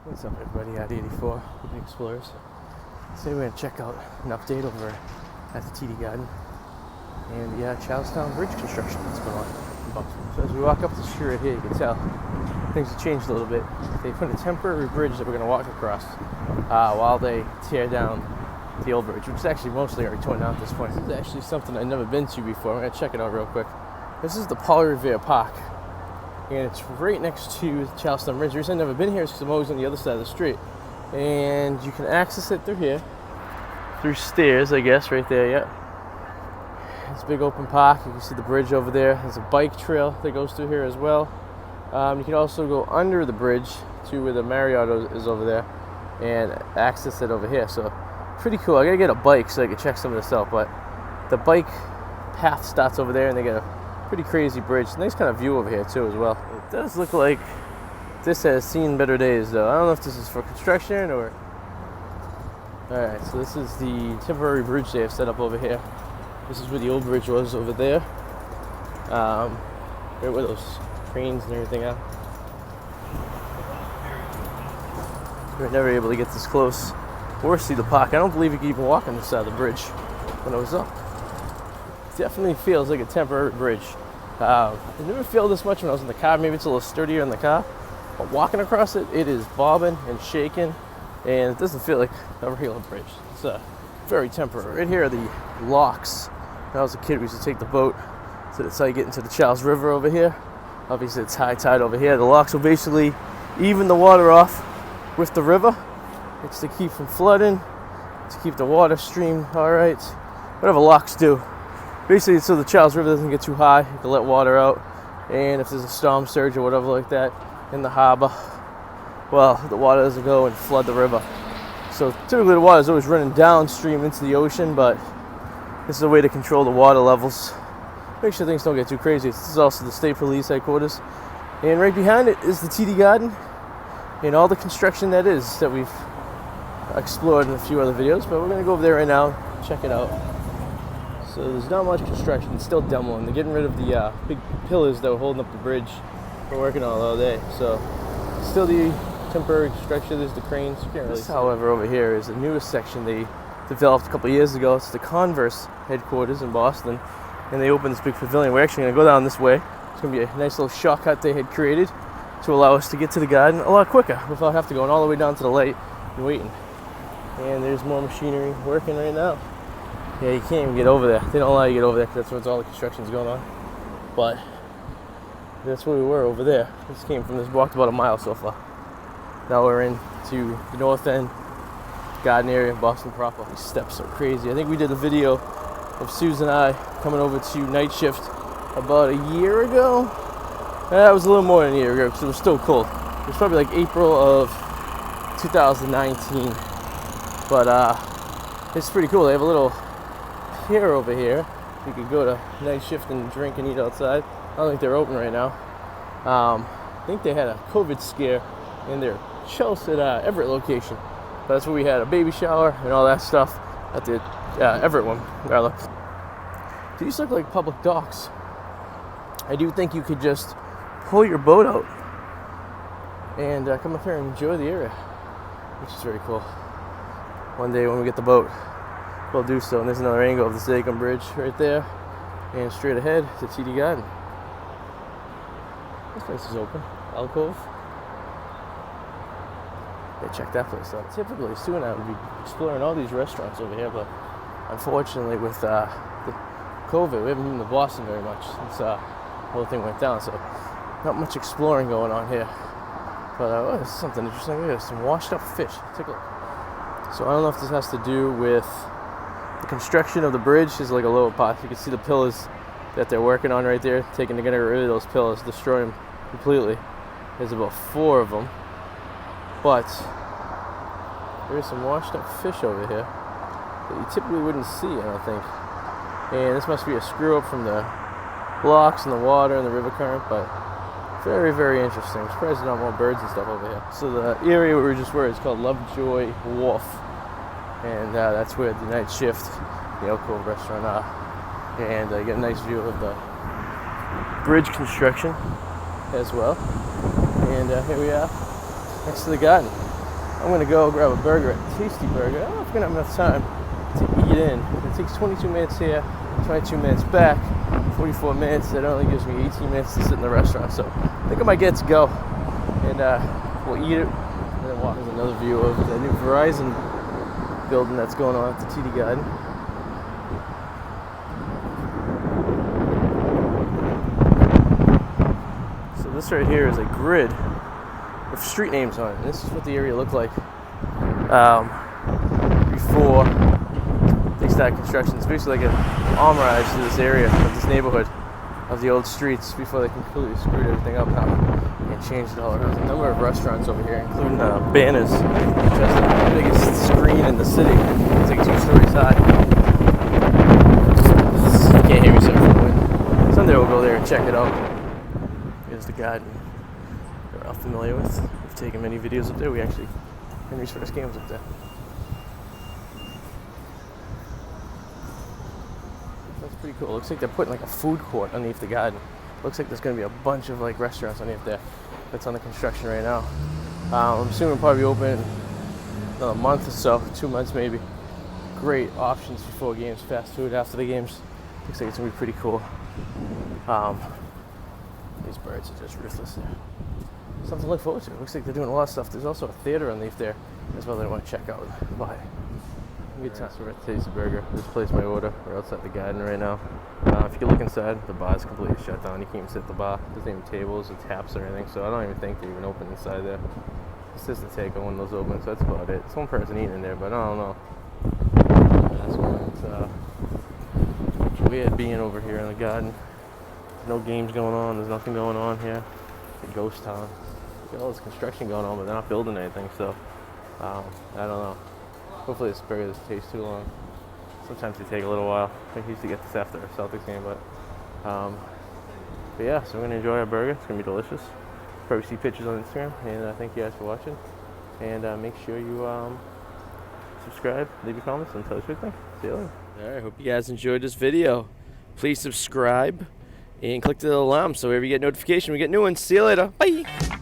What's up, everybody? Arty 84 with the Explorers. Today we're going to check out an update over at the TD Garden and the Charlestown bridge construction that's going on. So as we walk up the street right here, you can tell things have changed a little bit. They put a temporary bridge that we're going to walk across while they tear down the old bridge, which is actually mostly already torn down at this point. This is actually something I've never been to before. I'm going to check it out real quick. This is the Paul Revere Park, and it's right next to the Charlestown Bridge. The reason I've never been here is because I'm always on the other side of the street. And you can access it through here, through stairs, I guess, right there, yeah. It's a big open park. You can see the bridge over there. There's a bike trail that goes through here as well. You can also go under the bridge to where the Marriott is over there and access it over here. So, pretty cool. I gotta get a bike so I can check some of this out, but the bike path starts over there and they get a pretty crazy bridge. Nice kind of view over here too as well. It does look like this has seen better days though. I don't know if this is for construction or... Alright, so this is the temporary bridge they have set up over here. This is where the old bridge was over there. Right where those cranes and everything are. We were never able to get this close or see the park. I don't believe you could even walk on this side of the bridge when I was up. Definitely feels like a temporary bridge. I never felt this much when I was in the car. Maybe it's a little sturdier in the car, but walking across it, it is bobbing and shaking, and it doesn't feel like a regular bridge. It's very temporary. Right here are the locks. When I was a kid, we used to take the boat, so that's how you get into the Charles River over here. Obviously, it's high tide over here. The locks will basically even the water off with the river. It's to keep from flooding, to keep the water stream all right. Whatever locks do. Basically, so the Charles River doesn't get too high, you can let water out, and if there's a storm surge or whatever like that in the harbor, well, the water doesn't go and flood the river. So typically the water is always running downstream into the ocean, but this is a way to control the water levels, make sure things don't get too crazy. This is also the state police headquarters, and right behind it is the TD Garden and all the construction that we've explored in a few other videos, but we're going to go over there right now, check it out. So there's not much construction, it's still demoing. They're getting rid of the big pillars that were holding up the bridge. We're working on it all day. So still the temporary construction, there's the cranes. You can't really see. However, over here is the newest section they developed a couple years ago. It's the Converse headquarters in Boston, and they opened this big pavilion. We're actually going to go down this way. It's going to be a nice little shortcut they had created to allow us to get to the garden a lot quicker without having to go all the way down to the light and waiting. And there's more machinery working right now. Yeah, you can't even get over there. They don't allow you to get over there because that's where all the construction's going on. But that's where we were over there. This came from this, walked about a mile so far. Now we're into the north end garden area of Boston proper. These steps are crazy. I think we did a video of Suzi and I coming over to night shift about a year ago. That was a little more than a year ago because it was still cold. It was probably like April of 2019. But it's pretty cool. They have a little pier over here. You could go to night shift and drink and eat outside. I don't think they're open right now. I think they had a COVID scare in their Charlestown Everett location. But that's where we had a baby shower and all that stuff at the Everett one, rather. These look like public docks. I do think you could just pull your boat out and come up here and enjoy the area, which is very cool. One day when we get the boat, we'll do so. And there's another angle of the Zagum Bridge right there, and straight ahead to TD Garden. This place is open. Alcove. Yeah, check that place out. Typically, Sue and I would be exploring all these restaurants over here, but unfortunately, with the COVID, we haven't been to Boston very much since the whole thing went down. So, not much exploring going on here. But this is something interesting. Look at this, some washed up fish. Take a look. So I don't know if this has to do with the construction of the bridge. Is like a lower part. You can see the pillars that they're working on right there. They're gonna get rid of those pillars, destroy them completely. There's about 4 of them, but there's some washed up fish over here that you typically wouldn't see, I don't think. And this must be a screw up from the blocks and the water and the river current, but very, very interesting. I'm surprised there's not more birds and stuff over here. So the area where we just were is called Lovejoy Wharf, and that's where the night shift, the Alcove restaurant are. And you get a nice view of the bridge construction as well. And here we are next to the garden. I'm gonna go grab a burger at Tasty Burger. I don't know if I'm gonna have enough time to eat in. It takes 22 minutes here, 22 minutes back, 44 minutes. That only gives me 18 minutes to sit in the restaurant. So I think I might get to go, and we'll eat it, and then walk. There's another view of the new Verizon building that's going on at the TD Garden. So this right here is a grid with street names on it. This is what the area looked like before they started construction. It's basically like an homage to this area of this neighborhood of the old streets before they completely screwed everything up now and changed it all around. There's a number of restaurants over here, including banners, which has the biggest screen in the city. It's like 2 stories high. You can't hear me so from the wind. Someday we'll go there and check it out. Here's the garden we're all familiar with. We've taken many videos up there. Henry's first game was up there. That's pretty cool. Looks like they're putting like a food court underneath the garden. Looks like there's going to be a bunch of like restaurants underneath there. That's under construction right now. I'm assuming it'll probably open in another month or so, 2 months maybe. Great options before games, fast food after the games. Looks like it's going to be pretty cool. These birds are just ruthless there. Something to look forward to. It looks like they're doing a lot of stuff. There's also a theater underneath there as well that I want to check out. Bye. Good time. So we're at Tasty Burger. Just placed my order. We're outside the garden right now. If you look inside, the bar's completely shut down. You can't even sit at the bar. There's not even tables or taps or anything, so I don't even think they're even open inside there. This is the take on when those open, so that's about it. It's one person eating in there, but I don't know. That's why it's weird being over here in the garden. No games going on. There's nothing going on here. It's a ghost town. Got all this construction going on, but they're not building anything, so I don't know. Hopefully this burger doesn't take too long. Sometimes they take a little while. I think we used to get this after a Celtics game, but yeah, so we're going to enjoy our burger. It's going to be delicious. Probably see pictures on Instagram, and thank you guys for watching. And make sure you subscribe, leave your comments, and tell us what you think. See you later. All right, hope you guys enjoyed this video. Please subscribe and click the alarm so whenever you get notification, we get new ones. See you later. Bye.